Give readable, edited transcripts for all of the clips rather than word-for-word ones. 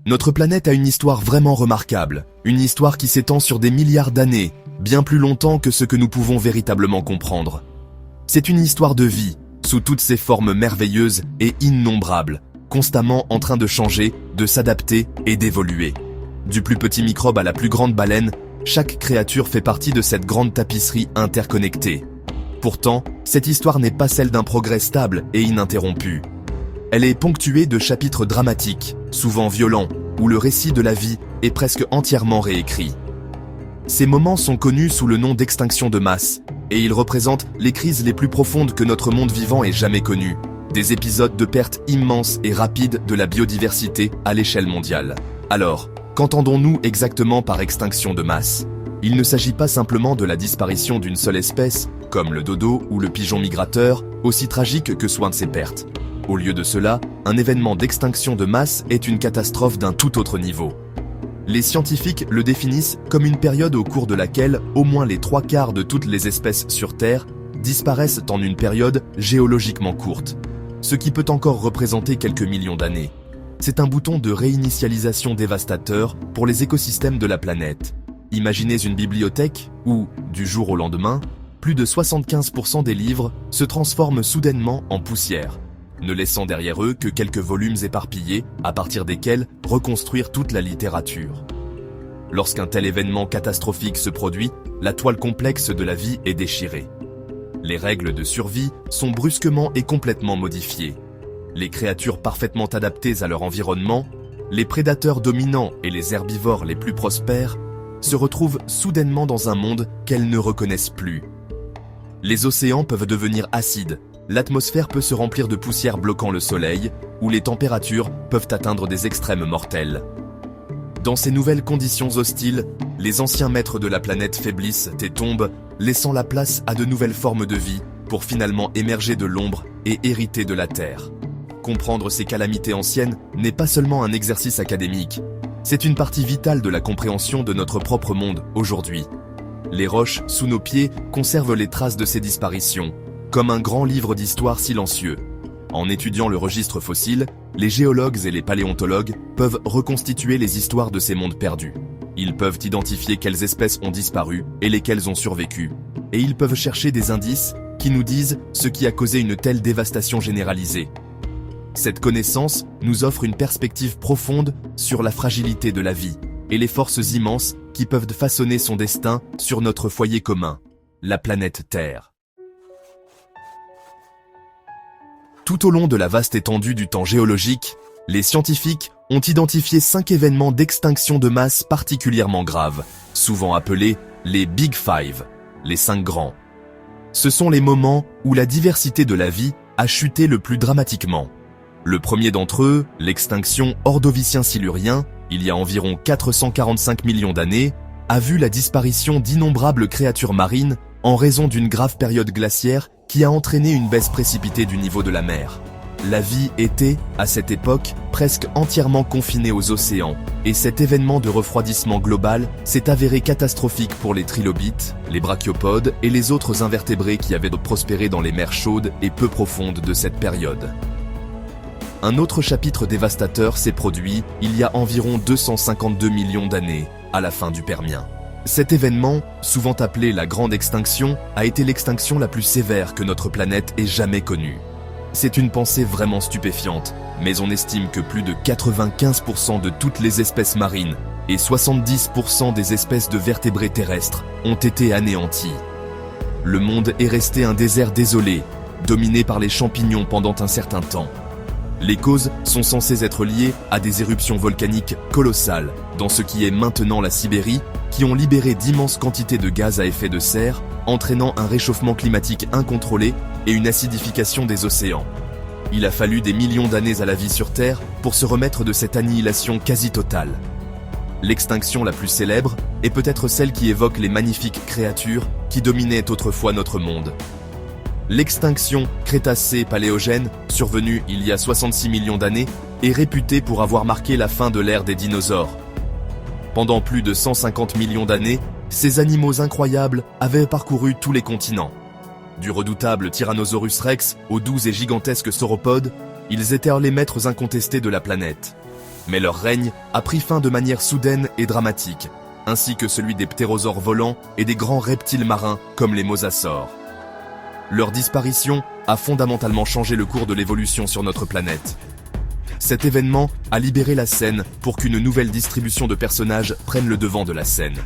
Notre planète a une histoire vraiment remarquable, une histoire qui s'étend sur des milliards d'années, bien plus longtemps que ce que nous pouvons véritablement comprendre. C'est une histoire de vie, sous toutes ses formes merveilleuses et innombrables, constamment en train de changer, de s'adapter et d'évoluer. Du plus petit microbe à la plus grande baleine, chaque créature fait partie de cette grande tapisserie interconnectée. Pourtant, cette histoire n'est pas celle d'un progrès stable et ininterrompu. Elle est ponctuée de chapitres dramatiques, souvent violents, où le récit de la vie est presque entièrement réécrit. Ces moments sont connus sous le nom d'extinction de masse, et ils représentent les crises les plus profondes que notre monde vivant ait jamais connues, des épisodes de perte immense et rapide de la biodiversité à l'échelle mondiale. Alors, qu'entendons-nous exactement par extinction de masse ? Il ne s'agit pas simplement de la disparition d'une seule espèce, comme le dodo ou le pigeon migrateur, aussi tragique que soient ces pertes. Au lieu de cela, un événement d'extinction de masse est une catastrophe d'un tout autre niveau. Les scientifiques le définissent comme une période au cours de laquelle au moins les 3/4 de toutes les espèces sur Terre disparaissent en une période géologiquement courte, ce qui peut encore représenter quelques millions d'années. C'est un bouton de réinitialisation dévastateur pour les écosystèmes de la planète. Imaginez une bibliothèque où, du jour au lendemain, plus de 75% des livres se transforment soudainement en poussière, ne laissant derrière eux que quelques volumes éparpillés à partir desquels reconstruire toute la littérature. Lorsqu'un tel événement catastrophique se produit, la toile complexe de la vie est déchirée. Les règles de survie sont brusquement et complètement modifiées. Les créatures parfaitement adaptées à leur environnement, les prédateurs dominants et les herbivores les plus prospères se retrouvent soudainement dans un monde qu'elles ne reconnaissent plus. Les océans peuvent devenir acides, l'atmosphère peut se remplir de poussière bloquant le soleil, ou les températures peuvent atteindre des extrêmes mortels. Dans ces nouvelles conditions hostiles, les anciens maîtres de la planète faiblissent et tombent, laissant la place à de nouvelles formes de vie pour finalement émerger de l'ombre et hériter de la Terre. Comprendre ces calamités anciennes n'est pas seulement un exercice académique, c'est une partie vitale de la compréhension de notre propre monde aujourd'hui. Les roches sous nos pieds conservent les traces de ces disparitions, comme un grand livre d'histoire silencieux. En étudiant le registre fossile, les géologues et les paléontologues peuvent reconstituer les histoires de ces mondes perdus. Ils peuvent identifier quelles espèces ont disparu et lesquelles ont survécu. Et ils peuvent chercher des indices qui nous disent ce qui a causé une telle dévastation généralisée. Cette connaissance nous offre une perspective profonde sur la fragilité de la vie et les forces immenses qui peuvent façonner son destin sur notre foyer commun, la planète Terre. Tout au long de la vaste étendue du temps géologique, les scientifiques ont identifié 5 événements d'extinction de masse particulièrement graves, souvent appelés les Big Five, les 5 grands. Ce sont les moments où la diversité de la vie a chuté le plus dramatiquement. Le premier d'entre eux, l'extinction ordovicien-silurien, il y a environ 445 millions d'années, a vu la disparition d'innombrables créatures marines en raison d'une grave période glaciaire qui a entraîné une baisse précipitée du niveau de la mer. La vie était, à cette époque, presque entièrement confinée aux océans, et cet événement de refroidissement global s'est avéré catastrophique pour les trilobites, les brachiopodes et les autres invertébrés qui avaient prospéré dans les mers chaudes et peu profondes de cette période. Un autre chapitre dévastateur s'est produit il y a environ 252 millions d'années, à la fin du Permien. Cet événement, souvent appelé la Grande Extinction, a été l'extinction la plus sévère que notre planète ait jamais connue. C'est une pensée vraiment stupéfiante, mais on estime que plus de 95% de toutes les espèces marines et 70% des espèces de vertébrés terrestres ont été anéanties. Le monde est resté un désert désolé, dominé par les champignons pendant un certain temps. Les causes sont censées être liées à des éruptions volcaniques colossales, dans ce qui est maintenant la Sibérie, qui ont libéré d'immenses quantités de gaz à effet de serre, entraînant un réchauffement climatique incontrôlé et une acidification des océans. Il a fallu des millions d'années à la vie sur Terre pour se remettre de cette annihilation quasi totale. L'extinction la plus célèbre est peut-être celle qui évoque les magnifiques créatures qui dominaient autrefois notre monde. L'extinction Crétacé-Paléogène, survenue il y a 66 millions d'années, est réputée pour avoir marqué la fin de l'ère des dinosaures. Pendant plus de 150 millions d'années, ces animaux incroyables avaient parcouru tous les continents. Du redoutable Tyrannosaurus rex aux doux et gigantesques sauropodes, ils étaient les maîtres incontestés de la planète. Mais leur règne a pris fin de manière soudaine et dramatique, ainsi que celui des ptérosaures volants et des grands reptiles marins comme les mosasaures. Leur disparition a fondamentalement changé le cours de l'évolution sur notre planète. Cet événement a libéré la scène pour qu'une nouvelle distribution de personnages prenne le devant de la scène.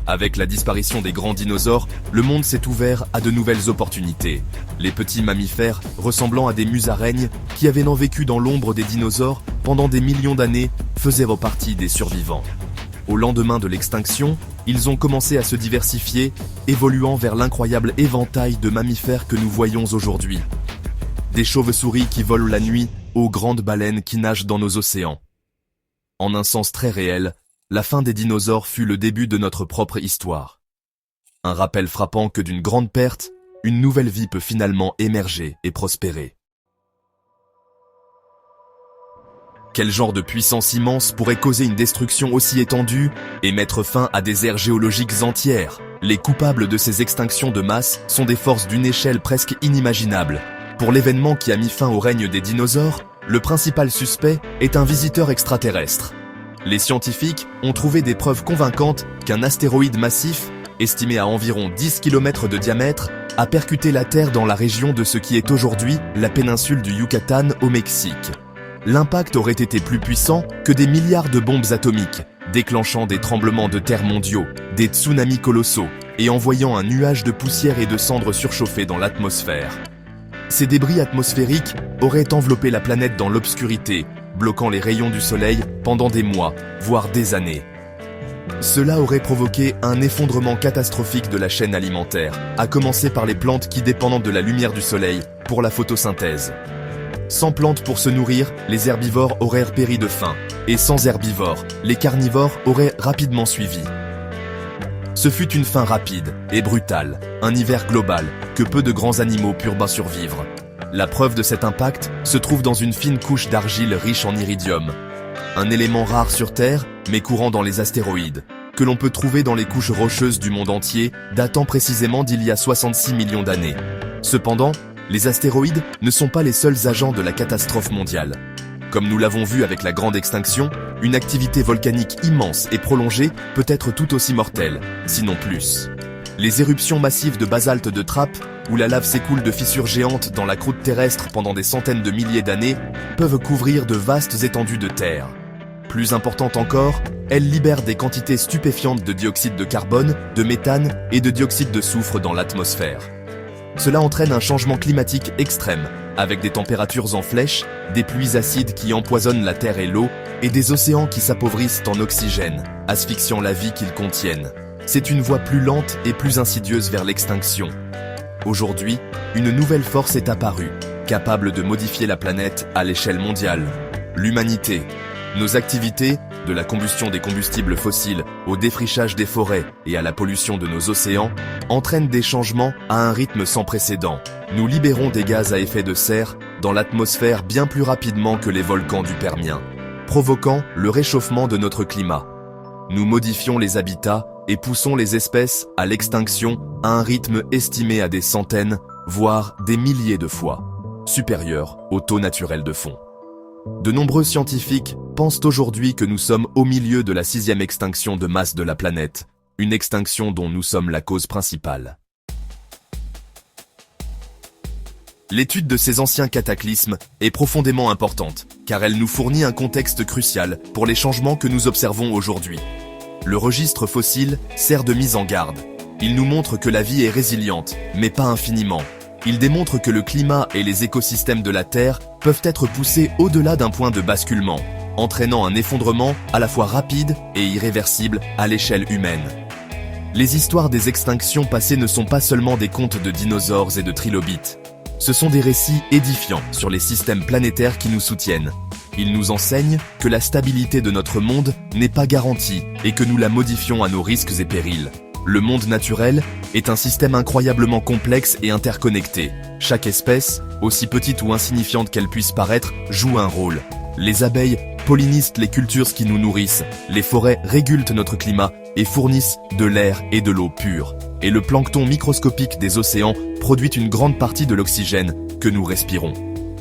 Avec la disparition des grands dinosaures, le monde s'est ouvert à de nouvelles opportunités. Les petits mammifères, ressemblant à des musaraignes, qui avaient vécu dans l'ombre des dinosaures pendant des millions d'années, faisaient partie des survivants. Au lendemain de l'extinction, ils ont commencé à se diversifier, évoluant vers l'incroyable éventail de mammifères que nous voyons aujourd'hui. Des chauves-souris qui volent la nuit aux grandes baleines qui nagent dans nos océans. En un sens très réel, la fin des dinosaures fut le début de notre propre histoire. Un rappel frappant que d'une grande perte, une nouvelle vie peut finalement émerger et prospérer. Quel genre de puissance immense pourrait causer une destruction aussi étendue et mettre fin à des aires géologiques entières? Les coupables de ces extinctions de masse sont des forces d'une échelle presque inimaginable. Pour l'événement qui a mis fin au règne des dinosaures, le principal suspect est un visiteur extraterrestre. Les scientifiques ont trouvé des preuves convaincantes qu'un astéroïde massif, estimé à environ 10 km de diamètre, a percuté la Terre dans la région de ce qui est aujourd'hui la péninsule du Yucatan au Mexique. L'impact aurait été plus puissant que des milliards de bombes atomiques, déclenchant des tremblements de terre mondiaux, des tsunamis colossaux, et envoyant un nuage de poussière et de cendres surchauffées dans l'atmosphère. Ces débris atmosphériques auraient enveloppé la planète dans l'obscurité, bloquant les rayons du soleil pendant des mois, voire des années. Cela aurait provoqué un effondrement catastrophique de la chaîne alimentaire, à commencer par les plantes qui dépendent de la lumière du soleil pour la photosynthèse. Sans plantes pour se nourrir, les herbivores auraient péri de faim, et sans herbivores, les carnivores auraient rapidement suivi. Ce fut une fin rapide et brutale, un hiver global, que peu de grands animaux purent survivre. La preuve de cet impact se trouve dans une fine couche d'argile riche en iridium, un élément rare sur Terre, mais courant dans les astéroïdes, que l'on peut trouver dans les couches rocheuses du monde entier, datant précisément d'il y a 66 millions d'années. Cependant, les astéroïdes ne sont pas les seuls agents de la catastrophe mondiale. Comme nous l'avons vu avec la grande extinction, une activité volcanique immense et prolongée peut être tout aussi mortelle, sinon plus. Les éruptions massives de basalte de Trapp, où la lave s'écoule de fissures géantes dans la croûte terrestre pendant des centaines de milliers d'années, peuvent couvrir de vastes étendues de terre. Plus importante encore, elles libèrent des quantités stupéfiantes de dioxyde de carbone, de méthane et de dioxyde de soufre dans l'atmosphère. Cela entraîne un changement climatique extrême, avec des températures en flèche, des pluies acides qui empoisonnent la terre et l'eau, et des océans qui s'appauvrissent en oxygène, asphyxiant la vie qu'ils contiennent. C'est une voie plus lente et plus insidieuse vers l'extinction. Aujourd'hui, une nouvelle force est apparue, capable de modifier la planète à l'échelle mondiale. L'humanité. Nos activités, de la combustion des combustibles fossiles au défrichage des forêts et à la pollution de nos océans, entraînent des changements à un rythme sans précédent. Nous libérons des gaz à effet de serre dans l'atmosphère bien plus rapidement que les volcans du Permien, provoquant le réchauffement de notre climat. Nous modifions les habitats et poussons les espèces à l'extinction à un rythme estimé à des centaines, voire des milliers de fois, supérieur au taux naturel de fond. De nombreux scientifiques pensent aujourd'hui que nous sommes au milieu de la 6e extinction de masse de la planète, une extinction dont nous sommes la cause principale. L'étude de ces anciens cataclysmes est profondément importante, car elle nous fournit un contexte crucial pour les changements que nous observons aujourd'hui. Le registre fossile sert de mise en garde. Il nous montre que la vie est résiliente, mais pas infiniment. Il démontre que le climat et les écosystèmes de la Terre peuvent être poussés au-delà d'un point de basculement, entraînant un effondrement à la fois rapide et irréversible à l'échelle humaine. Les histoires des extinctions passées ne sont pas seulement des contes de dinosaures et de trilobites. Ce sont des récits édifiants sur les systèmes planétaires qui nous soutiennent. Ils nous enseignent que la stabilité de notre monde n'est pas garantie et que nous la modifions à nos risques et périls. Le monde naturel est un système incroyablement complexe et interconnecté. Chaque espèce, aussi petite ou insignifiante qu'elle puisse paraître, joue un rôle. Les abeilles pollinisent les cultures qui nous nourrissent, les forêts régulent notre climat et fournissent de l'air et de l'eau pure. Et le plancton microscopique des océans produit une grande partie de l'oxygène que nous respirons.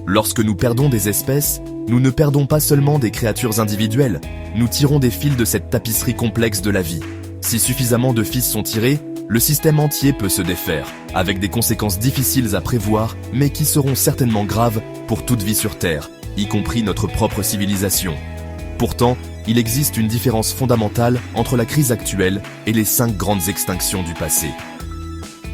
Lorsque nous perdons des espèces, nous ne perdons pas seulement des créatures individuelles, nous tirons des fils de cette tapisserie complexe de la vie. Si suffisamment de fils sont tirés, le système entier peut se défaire, avec des conséquences difficiles à prévoir, mais qui seront certainement graves pour toute vie sur Terre, y compris notre propre civilisation. Pourtant, il existe une différence fondamentale entre la crise actuelle et les 5 grandes extinctions du passé.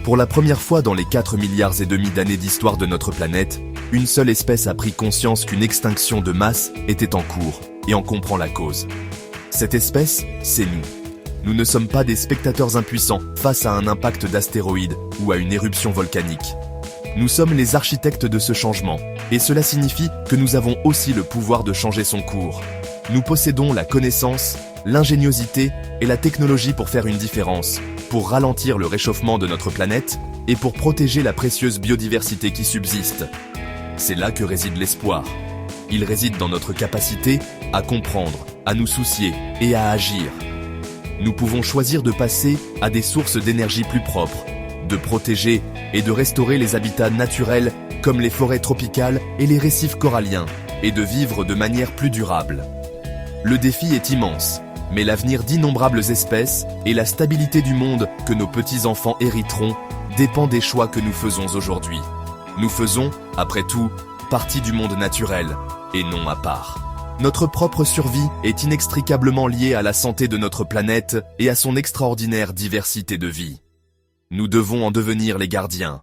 Pour la première fois dans les 4,5 milliards d'années d'histoire de notre planète, une seule espèce a pris conscience qu'une extinction de masse était en cours et en comprend la cause. Cette espèce, c'est nous. Nous ne sommes pas des spectateurs impuissants face à un impact d'astéroïdes ou à une éruption volcanique. Nous sommes les architectes de ce changement, et cela signifie que nous avons aussi le pouvoir de changer son cours. Nous possédons la connaissance, l'ingéniosité et la technologie pour faire une différence, pour ralentir le réchauffement de notre planète et pour protéger la précieuse biodiversité qui subsiste. C'est là que réside l'espoir. Il réside dans notre capacité à comprendre, à nous soucier et à agir. Nous pouvons choisir de passer à des sources d'énergie plus propres, de protéger et de restaurer les habitats naturels comme les forêts tropicales et les récifs coralliens, et de vivre de manière plus durable. Le défi est immense, mais l'avenir d'innombrables espèces et la stabilité du monde que nos petits-enfants hériteront dépend des choix que nous faisons aujourd'hui. Nous faisons, après tout, partie du monde naturel, et non à part. Notre propre survie est inextricablement liée à la santé de notre planète et à son extraordinaire diversité de vie. Nous devons en devenir les gardiens.